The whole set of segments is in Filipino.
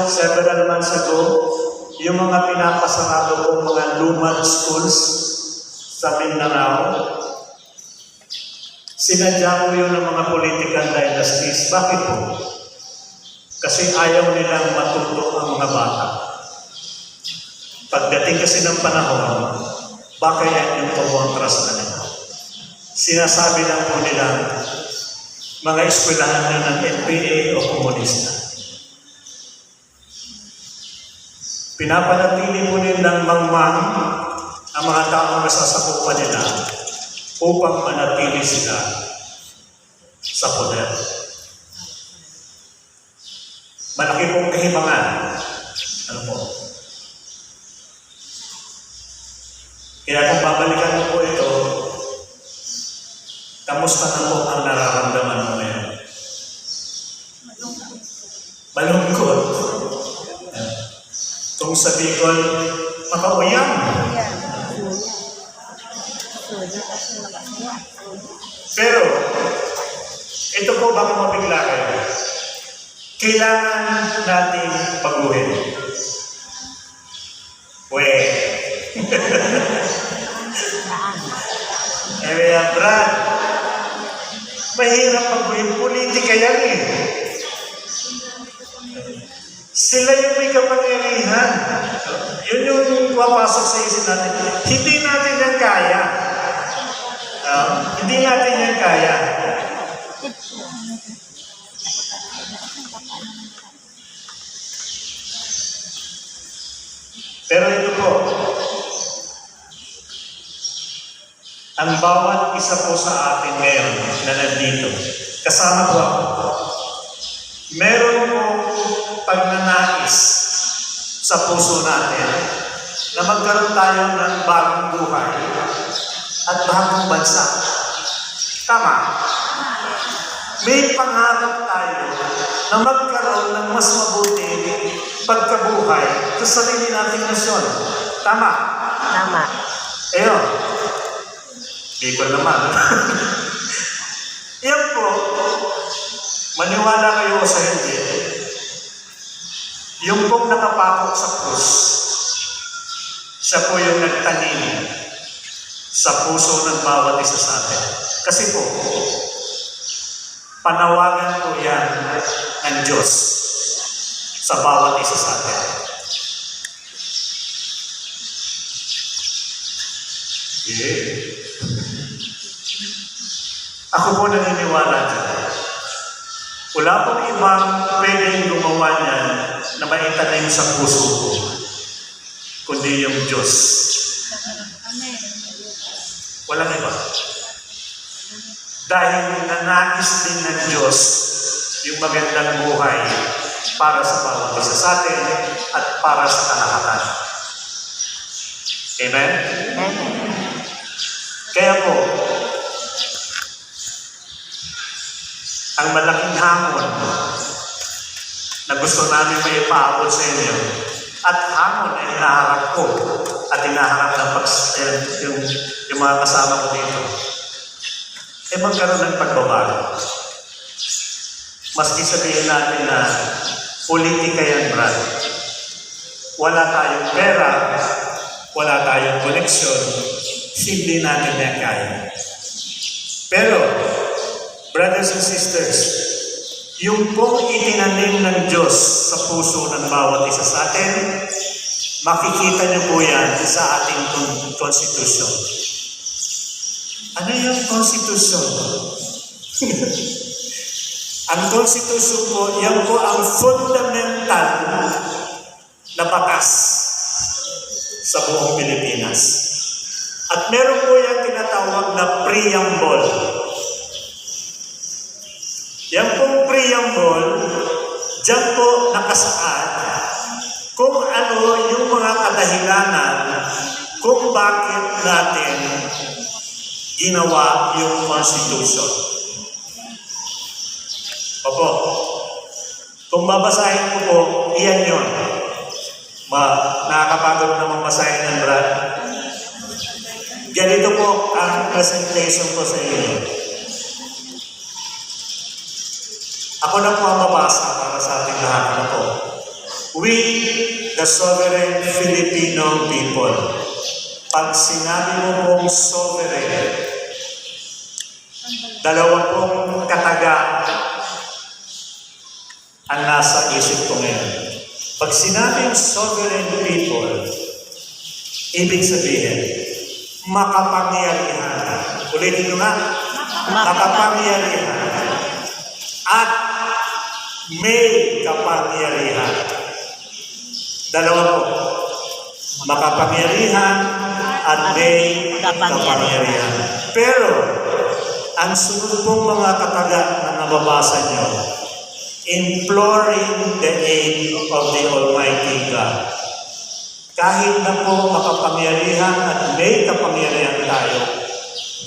several months ago, yung mga pinapasarado kong mga lumang schools sa Mindanao, sinadya ko yun ng mga political dynasties. Bakit po? Kasi ayaw nilang matuto ang mga bata. Pagdating kasi ng panahon, baka yan yung tumuangkras na nila. Sinasabi lang po nila, mga eskwelahan na ng NPA o komunista. Pinapanatili po nilang mangmang ang mga taong nasasakupan nila upang manatili sila sa poder. Malaki pong kahibangan. Ano po? Kaya kung babalikan mo po ito, kamusta na po ang nararamdaman mo ngayon? Malungkot. Kung sa Bicol, makauyang. Pero, ito po baka mabigla kayo. Kailangan natin baguhin. Brad, mahirap baguhin. Politika yan eh. Sila yung may kapangyarihan. Yun yung papasok sa isip natin. Hindi natin yan kaya. Hindi natin yan kaya. Pero ito po, ang bawat isa po sa atin ngayon na nandito, kasama po ako, meron po pagnanais sa puso natin na magkaroon tayo ng bagong buhay at bagong bansa. Tama? May pangarap tayo na magkaroon ng mas mabuti pagkabuhay sa sarili nating nasyon. Tama? Tama. Ayun. Bicol naman. Yan po, maniwala kayo sa hindi. Yung pong nakapakok sa krus, siya po yung nagtanim sa puso ng bawat isa sa atin. Kasi po, panawagan po yan ng Diyos sa bawat isa sa atin. Ako po naniniwala dyan. Wala pong ibang pwedeng gumawa niyan na maitanim sa puso ko, kundi yung Diyos. Walang iba. Dahil nanais din ng Diyos yung magandang buhay para sa bawat isa sa atin at para sa kalahatan. Amen? Kaya po, ang malaking hamon na gusto namin may ipaabot sa inyo at hamon ay hinaharap ko at hinaharap ng yung mga kasama ko dito magkaroon ng pagbabago. Maski sabihin natin na politika yan, Brad. Wala tayong pera, wala tayong koneksyon, hindi natin yan kaya. Pero, brothers and sisters, yung pong itinanim ng Diyos sa puso ng bawat isa sa atin, makikita niyo po yan sa ating konstitusyon. Ano yung konstitusyon? Ang konstitusyon po, yan po ang fundamental na batas sa buong Pilipinas. At meron po yung tinatawag na preamble. Yan pong preamble, dyan po nakasaad kung ano yung mga kadahilanan kung bakit natin ginawa yung Constitution. Opo. Kung babasahin ko po, iyan yun. Nakakapagod naman basahin ng Brad. Ganito po ang presentation ko sa inyo. Ako na po ang babasa para sa ating lahat na po. We, the sovereign Filipino people, pag sinabi mo pong sovereign, dalawa pong kataga ang nasa isip ko ngayon. Pag sinabing sovereign people, ibig sabihin, makapangyarihan. Ulitin ko nga, makapangyarihan. At may kapangyarihan. Dalawa po. Makapangyarihan at may kapangyarihan. Pero, ang sunod pong mga kataga na nababasa nyo, imploring the aid of the Almighty God. Kahit na po makapangyarihan at may kapangyarihan tayo,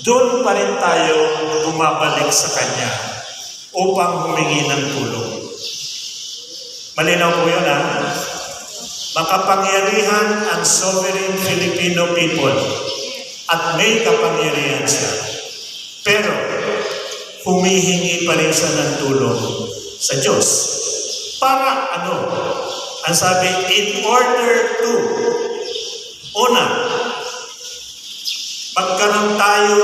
doon pa rin tayo bumabalik sa Kanya upang humingi ng tulong. Malinaw po yun, ha? Makapangyarihan ang sovereign Filipino people at may kapangyarihan siya. Pero, humihingi pa rin siya ng tulong sa Diyos. Para ano? Ang sabi, in order to, una, magkaroon tayo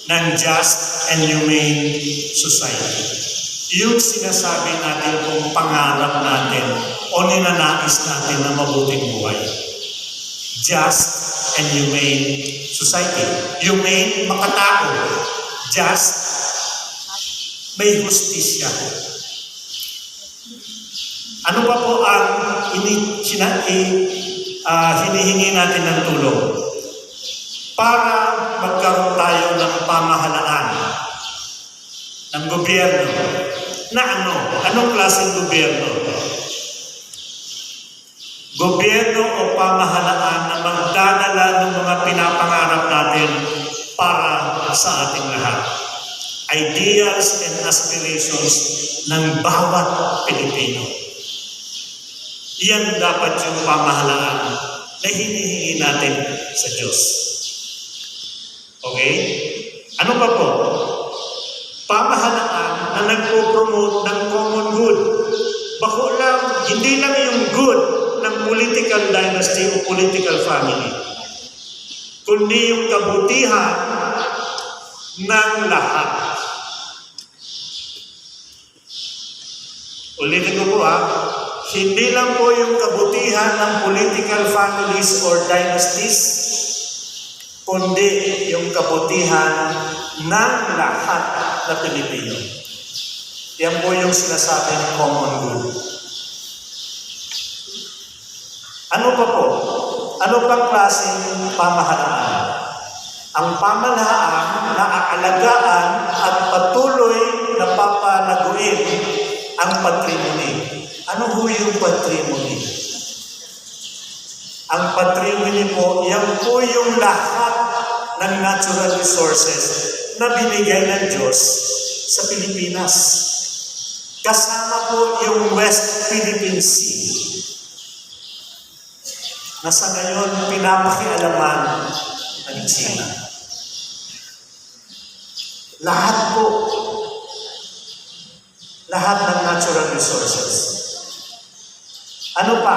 ng just and humane society. Yung sinasabi natin kung pangarap natin o ninanais natin na mabuting buhay. Just and humane society. Humane, makatao. Just, may hustisya. Ano pa po ang hinihingi natin ng tulong? Para magkaroon tayo ng pamahalaan ng gobyerno. Na ano? Anong klaseng gobyerno? Gobyerno o pamahalaan na magdadala ng mga pinapangarap natin para sa ating lahat. Ideals and aspirations ng bawat Pilipino. Iyan dapat yung pamahalaan na hinihingi natin sa Diyos. Okay? Ano pa po? Pamahalaan na nagpo-promote ng common good. Bako lang, hindi lang yung good ng political dynasty o political family, kundi yung kabutihan ng lahat. Ulitin ko po, hindi lang po yung kabutihan ng political families or dynasties, kundi yung kabutihan ng lahat na Pilipino. Yan po yung sinasabing common good. Ano pa po? Ano pang klaseng pamahalaan? Ang pamahalaan na aalagaan at patuloy na papalaguin ang patrimony. Ano ho yung patrimony? Ang patrimony po, yan po yung lahat ng natural resources na binigay ng Diyos sa Pilipinas. Kasama po yung West Philippine Sea na sa ngayon pinapakialaman ng China. Lahat po, lahat ng natural resources. Ano pa?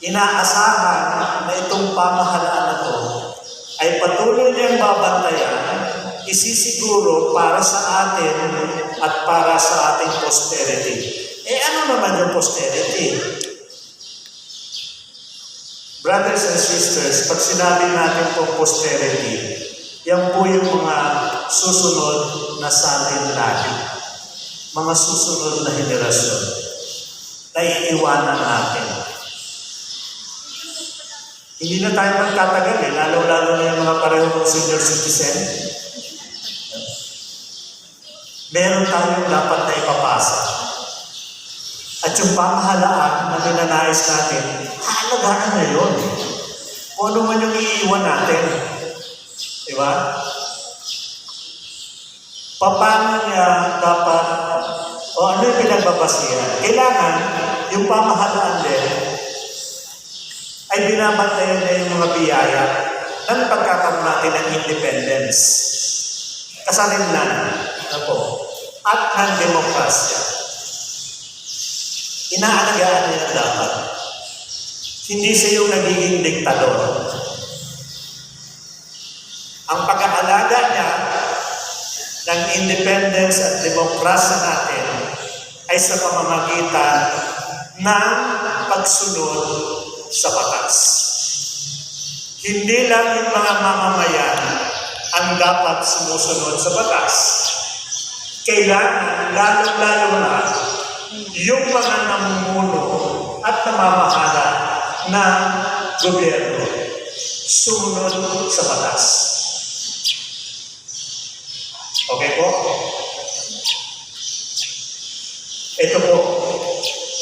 Inaasahan na itong pamahalaan na ito ay patuloy niyang babantayan, isisiguro para sa atin at para sa ating posterity. Ano naman yung posterity? Brothers and sisters, pag sinabi natin po posterity, yan po yung mga susunod na sa atin lagi. Mga susunod na henerasyon na iiwanan natin. Hindi na tayo magtatagal lalo-lalo na yung mga parehong senior citizen. Meron tayong dapat na ipapasa. At yung pamahalaan na ninanais natin, haalagaan na yun. Kung ano man yung iiwan natin. Diba? Paano niya dapat, o ano yung pinagbabasihan? Kailangan yung pamahalaan din ay binabantayan na yung mga biyaya ng pagkakaroon natin ng independence. Kasarinlan na po. At ng demokrasya. Inaalagaan niya dapat. Hindi siya yung nagiging diktador. Ang pag-aalaga niya ng independence at demokrasya natin ay sa pamamagitan ng pagsunod sa batas. Hindi lang yung mga mamamayan ang dapat sumusunod sa batas. Kailangan, lalo-lalo na, yung mga namumuno at namamahala ng gobyerno sumunod sa batas. Okay po? Ito po,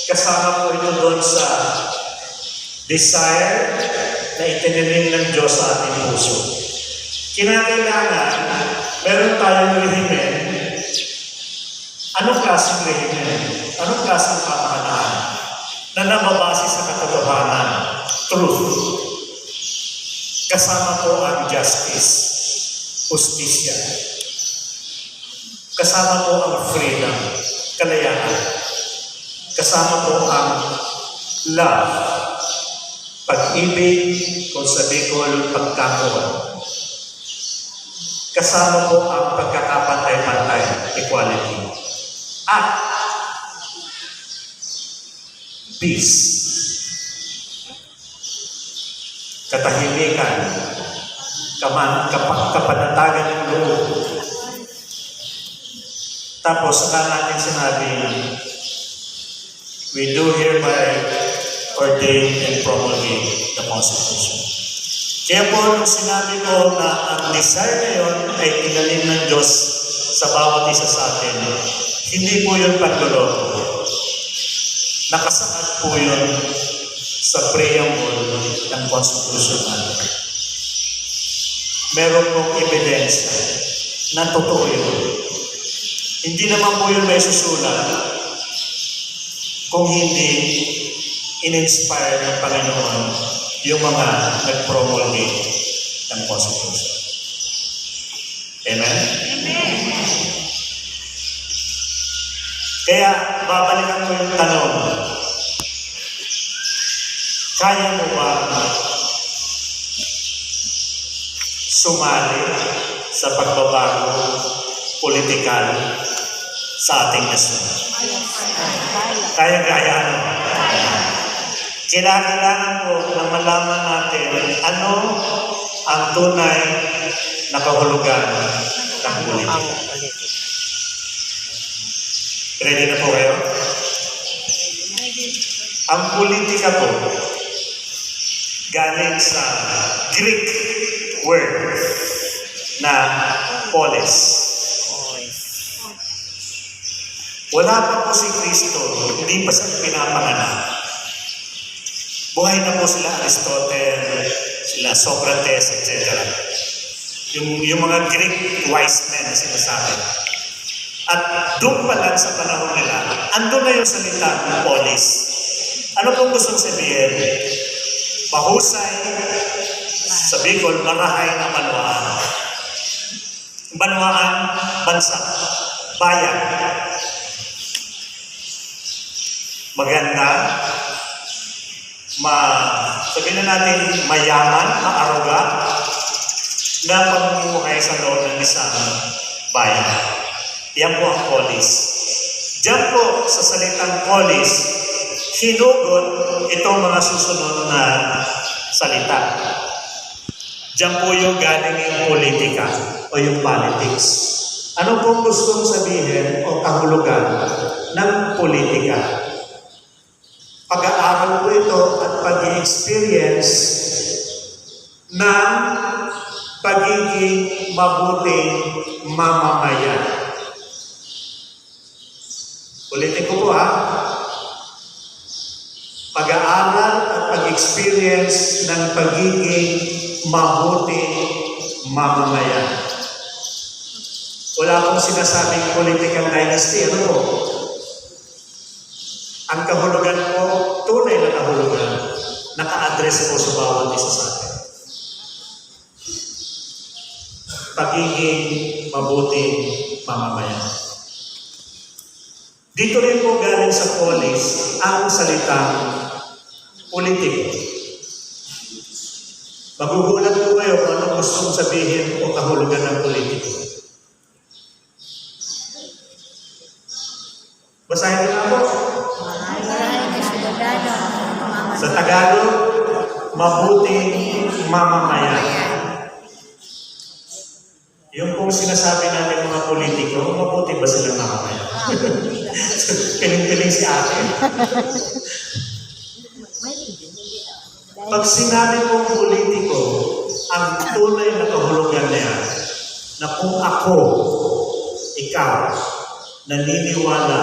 kasama po ito doon sa desire na itiniling ng Diyos sa ating puso. Kinakailangan, meron tayong rehimen. Anong klaseng rehimen? Anong klaseng pamahalaan na nababase sa katotohanan? Truth. Kasama po ang justice, justisya. Kasama po ang freedom, kalayaan. Kasama po ang love, pag-ibig, kung sa Bicol, pagkakaroon. Kasama po ang pagkakapantay-pantay, equality. At peace. Katahimikan, kapanatagan ng loob. Tapos, saka natin sinabi, we do hereby ordain and promulgate the Constitution. Kaya po, nung sinabi ko na ang desire na yun ay tinalim ng Diyos sa bawat isa sa atin, hindi po yun panloloko. Nakasaad po yun sa preamble ng Constitution natin. Meron pong ebidensya na totoo yun. Hindi naman po yun may susulat kung hindi in-inspire ng Panginoon yung mga nag-promulgate ng Constitution. Amen? Amen. Kaya, babalikan ko yung tanong. Kaya mo ba sumali sa pagbabago politikal sa ating nasyon? Kaya-kaya ano? Kailangan po na malaman natin ano ang tunay na kahulugan ng politika. Ready na po kayo? Ang politika po galing sa Greek word na polis. Wala pa po si Kristo, hindi pa siya pinapanganak. Buhay na po sila Aristotle, sila Socrates, etc. Yung mga Greek wise men na sinasabi. At doon pa lang sa panahon nila, andun na yung salita ng polis. Ano pong gusto sabihin? Mahusay, sa Bicol, marahay na banwaan. Banwaan, bansa, bayan. Maganda, sabihin na natin, mayaman, maaruga, na pamumuhay sa loob ng isang bayan. Yan po ang polis. Diyan po sa salitang polis, hinugot itong mga susunod na salita. Diyan po yung galing yung politika o yung politics. Ano pong gustong sabihin o kahulugan ng politika? Pag-aaral po ito at pag-i-experience ng pagiging mabuting mamamayan. Ulitin ko po ha. Pag-aaral at pag-experience ng pagiging mabuting mamamayan. Wala pong sinasabing political dynasty. Ano po? Ang kahulugan po, tunay na kahulugan, naka-address po sa bawat isa sa atin. Pagiging mabuting mamamayan. Dito rin po galing sa polis ang salitang politiko. Magugulat po kayo kung ano gustong sabihin o kahulugan ng politiko. Basahin ko na po. Sa Tagalog, mabuting mamamayan. Yung pong sinasabi natin mga politiko, mabuti ba silang mamamayan? Piling-piling si ate. Pag sinabi kong politiko, ang tunay na kahulugan niya na kung ako, ikaw, naniniwala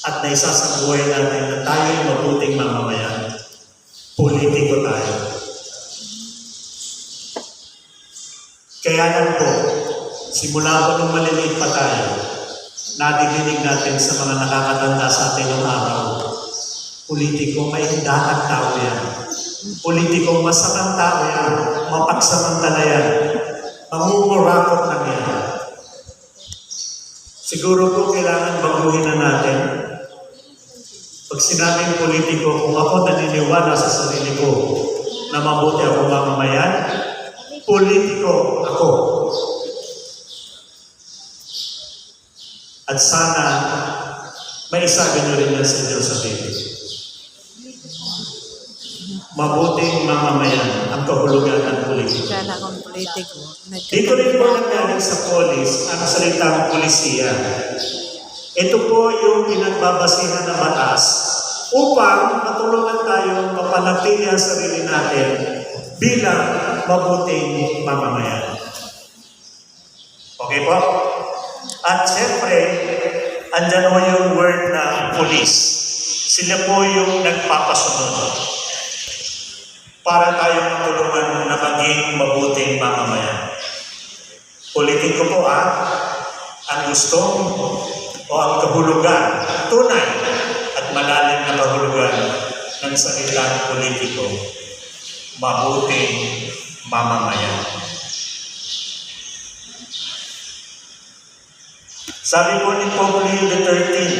at naisasabuhay natin na tayo'y mabuting mamamayan, politiko tayo. Kaya lang po, simula po nung maliliit pa tayo, nadidinig natin sa mga nakakatanda sa atin ng araw, politiko, may dapat tao yan. Politiko, masamang tao yan. Mapagsamantala yan. Mangungurakot lang yan. Siguro po kailangan baguhin na natin. Pag sinabing politiko, kung ako naniniwala sa sarili ko na mabuti ako mamamayan, politiko ako. At sana may isabi nyo rin yan sa inyo sa Biblia. Mabuting mamamayan ang kahulugan ng politiko. Kala kong politiko. Dito rin po nanggaling sa polis ang salitang polisiya. Ito po yung pinagbabasihan ng batas upang matulungan tayo mapanatili ang sarili natin bilang mabuting mamamayan. Okay po? At siyempre, andyan po yung word na police. Sila po yung nagpapasunod para tayong matulungan na maging mabuting mamamayan. Politiko po ang gusto o ang kahulugan, tunay at malalim na kahulugan ng salitang politiko, mabuting mamamayan. Sabi po ni Pope Leo XIII,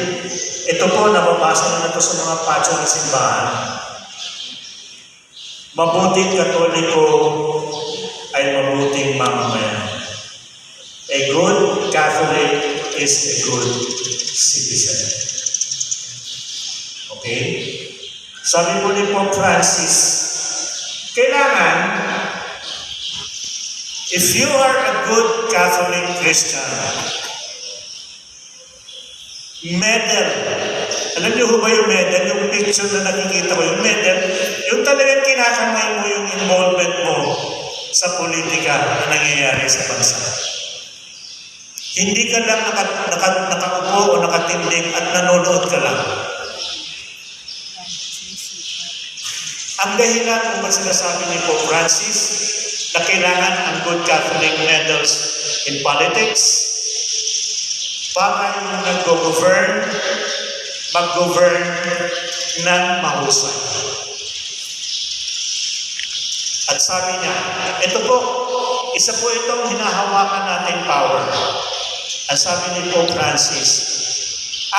ito po nababasa na ito sa mga patio ng simbahan, mabuting Katoliko ay mabuting mamamayan. A good Catholic is a good citizen. Okay? Sabi po ni Pope Francis, kailangan, if you are a good Catholic Christian, medal. Alam niyo ba yung medal? Yung picture na nakikita ko, yung medal, yung talagang kinakamay mo yung involvement mo sa politika na nangyayari sa bansa. Hindi ka lang nakaupo o nakatindig at nanonood ka lang. Ang dahilan kung ba't sinasabi ni Pope Francis na kailangan ang good Catholic medals in politics para yung nag-govern, mag-govern ng mahusay. At sabi niya, ito po, isa po itong hinahawakan natin power. Ang sabi ni Pope Francis,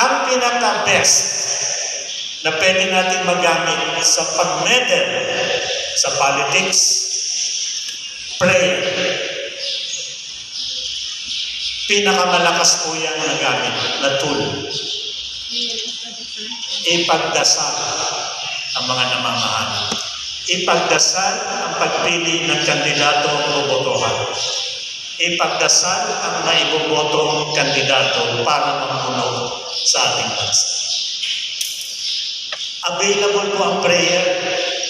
ang pinaka-best na pwede natin magamit sa pag-medal sa politics, prayer. Pinakamalakas po yan na gamit na tool. Ipagdasal ang mga namamahala. Ipagdasal ang pagpili ng kandidato o bobotohan. Ipagdasal ang naibobotong kandidato para mamuno sa ating bansa. Available po ang prayer.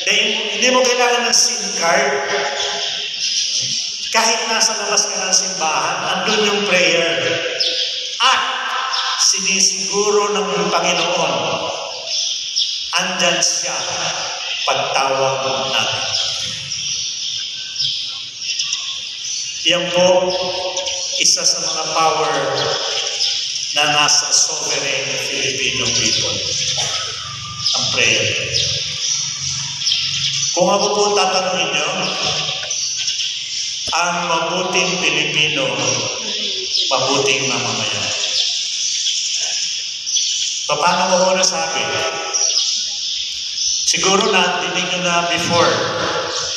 Hindi mo kailangan ng SIM card. Kahit nasa labas ka ng simbahan, andun yung prayer. At sinisiguro ng Panginoon, andyan siya pagtawag natin. Yan po, isa sa mga power na nasa sovereign Filipino people. Ang prayer. Kung ako po tatanungin nyo, ang mabuting Pilipino, mabuting mamamayan. Paano ko nasabi? Siguro na, dinig nyo na before,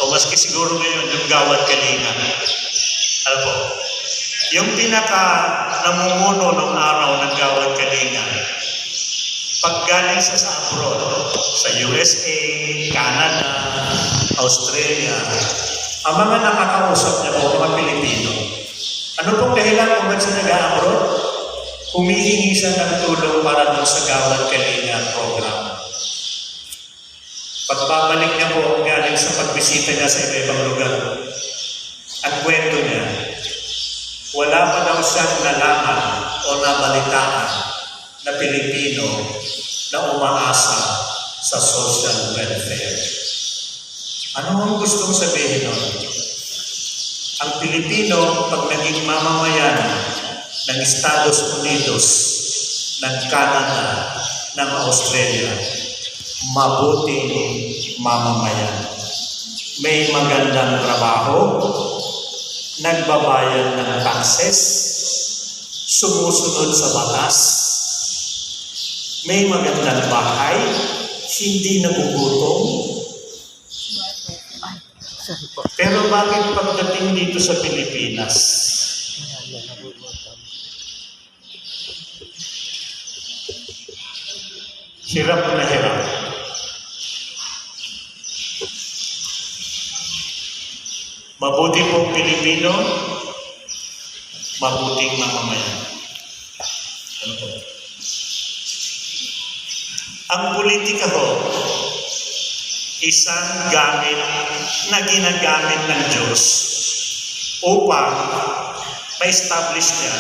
o maski siguro ngayon, yung Gawad Kalinga. Alam po, yung pinaka namumuno ng araw ng Gawad Kalinga, pag galing siya sa abroad, sa USA, Canada, Australia, ang mga nakakausap niya po, mga Pilipino. Ano pong dahilan kung ba't siya nag-abroad? Humihingi siya ng tulong para doon sa Gawad Kalinga program. Pagbabalik niya po galing sa pagbisita niya sa iba-ibang lugar. At kwento niya, wala pa daw siyang nalaman o nabalitaan na Pilipino na umaasa sa social welfare. Ano ang gustong sabihin nun? Ang Pilipino, pag naging mamamayan ng Estados Unidos, ng Canada, ng Australia, mabuting mamamayan. May magandang trabaho, nagbabayad ng taxes, sumusunod sa batas, may magandang bahay, hindi nagugutom. Pero bakit pagdating dito sa Pilipinas, hirap na hirap? Mabuti pong Pilipino, mabuting mamamayan. Ano po? Ang politika ho, isang gamit na ginagamit ng Diyos upang ma-establish niya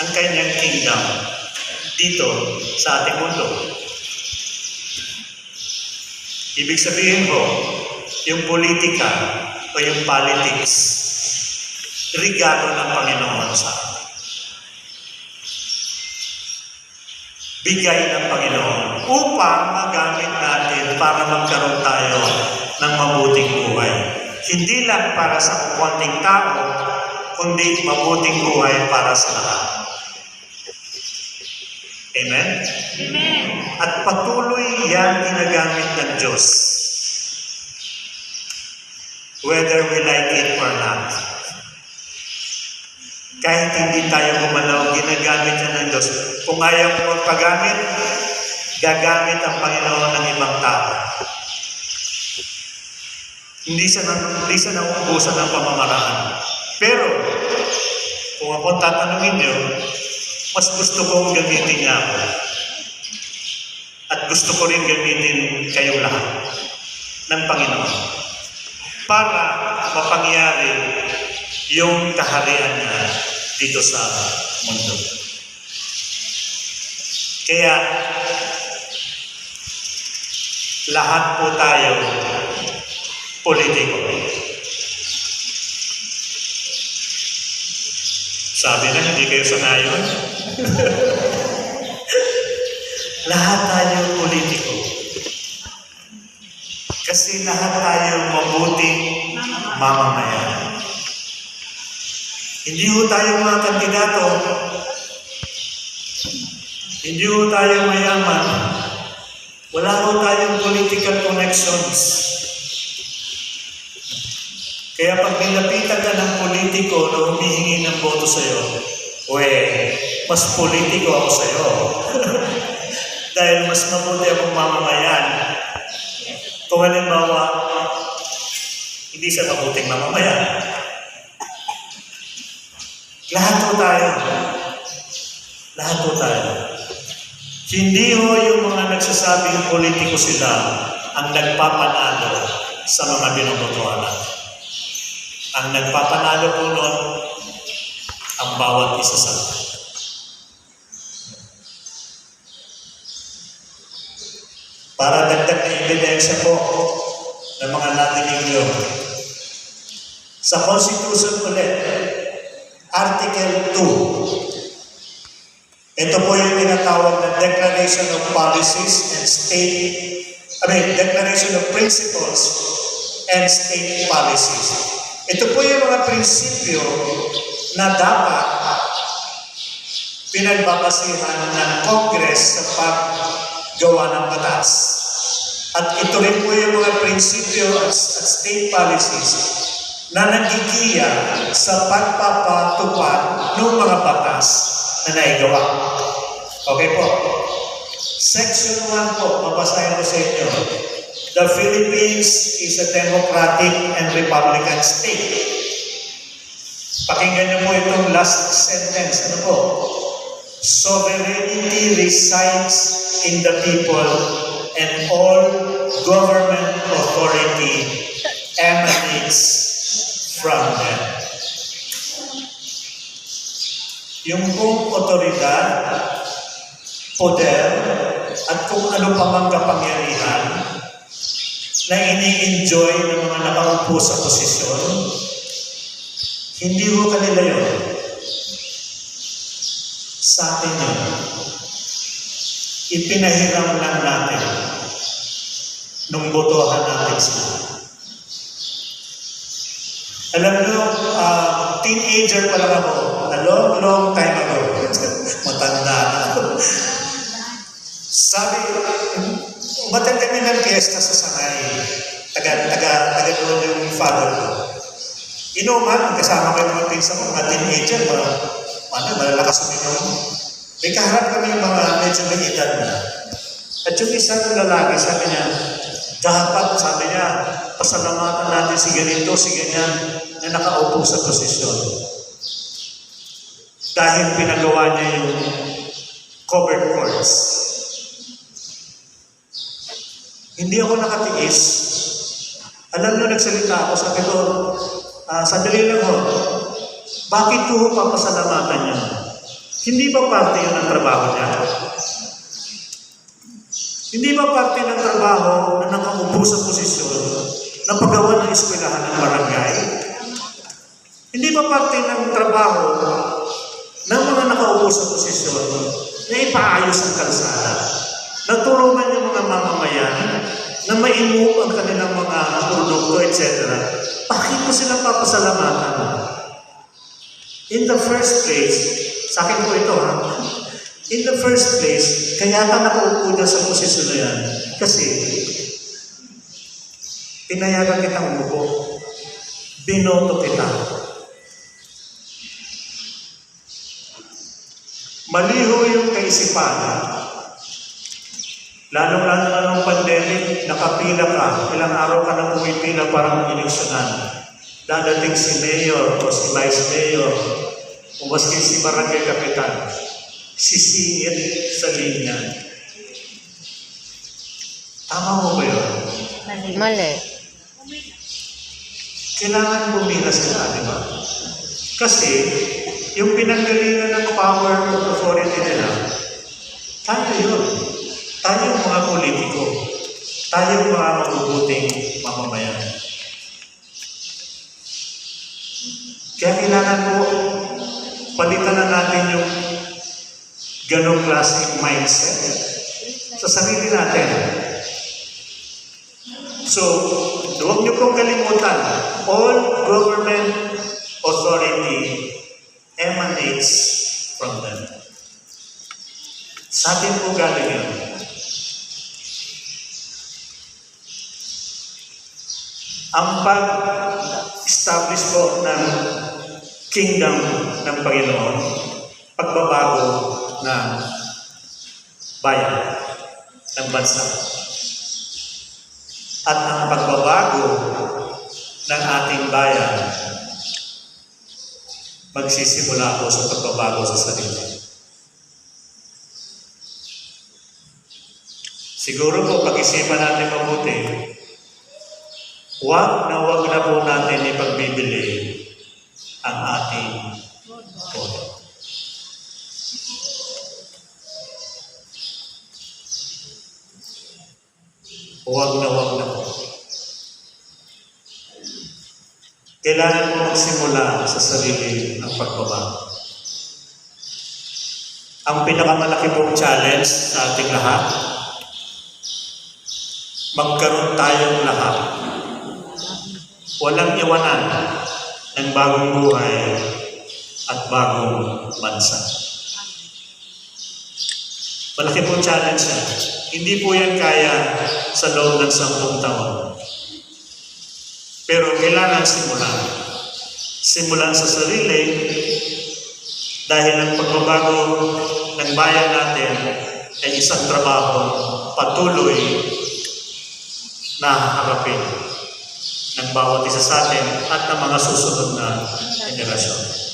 ang kanyang kingdom dito sa ating mundo. Ibig sabihin ho, yung politika o yung politics, regalo ng Panginoon sa atin. Bigay ng Panginoon upang magamit natin para magkaroon tayo ng mabuting buhay. Hindi lang para sa konting tao, kundi mabuting buhay para sa lahat. Amen? Amen. At patuloy yan ginagamit ng Diyos. Whether we like it or not. Kahit hindi tayo gumalaw, ginagamit yan ng Diyos. Kung ayaw mo magpagamit, gagamit ang Panginoon ng ibang tao. Hindi siya nauubusan ng pamamaraan. Pero, kung ako tatanungin niyo, mas gusto kong gamitin niya ako. At gusto ko rin gamitin kayong lahat ng Panginoon para mapangyari yung kaharian niya dito sa mundo. Kaya, lahat po tayo politiko. Sabi na, hindi kayo sanayon. Lahat tayo politiko. Kasi lahat tayo mabuting mamamayan. Hindi ho tayo mga kandidato. Hindi ho tayo mayaman. Wala ho tayong political connections. Kaya pag nilapitan ka ng politiko na humihingi ng boto sa'yo, mas politiko ako sa'yo. Dahil mas mabuti akong mamamayan. Kung halimbawa, hindi siya mabuting mamamayan. Lahat ho tayo. Lahat ho tayo. Hindi ho yung mga nagsasabing politiko sila ang nagpapanalo sa mga binobotohan natin. Ang nagpapanalo po noon ang bawat isa sa atin. Para dagdag na ebidensya po ng mga natinig nyo. Sa Constitution ulit, Article 2. Ito po yung tinatawag na Declaration of Policies and Declaration of Principles and State Policies. Ito po yung mga prinsipyo na dapat pinagbabasihan ng Congress sa paggawa ng batas. At ito rin po yung mga prinsipyo at state policies na nagigiya sa pagpapatupad ng mga batas na naigawa. Okay po. Section 1 po, mabasahin ko sa inyo. The Philippines is a democratic and republican state. Pakinggan niyo po itong last sentence. Ano po? Sovereignty resides in the people and all government authority emanates from them. Yung pong otoridad, poder, at kung ano pa mang kapangyarihan na ini-enjoy ng mga nakaupo sa posisyon, hindi ho kanila yun. Sa atin yun. Ipinahiram lang natin nung botohan natin sila. Alam nyo, teenager pa lang ako, a long time ago. Matanda na ako. Sabi, umatend kami ng fiesta sa Sangay. Taga doon yung father ko. Inuman, kasama ko yung mga pinsa ko, mga teenager, malalakas uminom. May kaharap kami yung mga medyo may edad na. At yung isang lalaki, sabi niya, dapat, sabi niya, pasalamatan natin si ganito, si ganyan, na nakaupo sa posisyon. Dahil pinagawa niya yung covered courts. Hindi ako nakatiis. Alam nyo, nagsalita ako, sabi ko, sandali lang ho, bakit ko papasalamatan niya? Hindi ba parte yun ng trabaho niya? Hindi ba parte ng trabaho na nakaupo sa posisyon na paggawa ng eskwelahan ng barangay? Hindi ba parte ng trabaho ng mga nakaupo sa posisyon na ipaayos ang kalsada? Natulungan yung mga mamamayan na maimu ang kanilang mga produkto, etc. Bakit ko sila papasalamatan? In the first place, sa akin po ito ha, in the first place, kaya ka nakaupo na sa posisyon na yan. Kasi, pinayagan kitang umupo. Binoto kita. Maliho yung kaisipan. Lalong-lalo na ng pandemic, nakapila ka. Ilang araw ka nang pumipila para mag-eleksyonan. Dadating si mayor o si vice mayor o maski si barangay kapitan. Sisingit sa linya. Tama mo ba yun? Mali. Kailangan bumila sila, di ba? Kasi, yung pinanggalingan ng power of authority nila, tayo yun. Tayo yung mga politiko. Tayo yung mga mabubuting mamamayan. Kaya kailangan po, palitan na natin yung ganong klaseng mindset sa sarili natin. So, huwag niyo pong kalimutan, all government authority emanates from them. Sa atin po galing yun. Ang pag-establish po ng kingdom ng Panginoon, pagbabago ng bayan, ng bansa. At ang pagbabago ng ating bayan, magsisimula po sa pagbabago sa sarili. Siguro po, pag-isipan natin mabuti, wag na po natin ipagbibili ang ating boto. Wag na po. Kailangan mo magsimula sa sarili ang pagbabago. Ang pinakamalaki pong challenge sa ating lahat, magkaroon tayong lahat. Walang iwanan ng bagong buhay at bagong bansa. Malaki pong challenge yan. Hindi po yan kaya sa loob ng 10 taon. Pero kailangan simulan. Simulan sa sarili dahil ang pagbabago ng bayan natin ay isang trabaho patuloy na harapin ng bawat isa sa atin at ng mga susunod na henerasyon.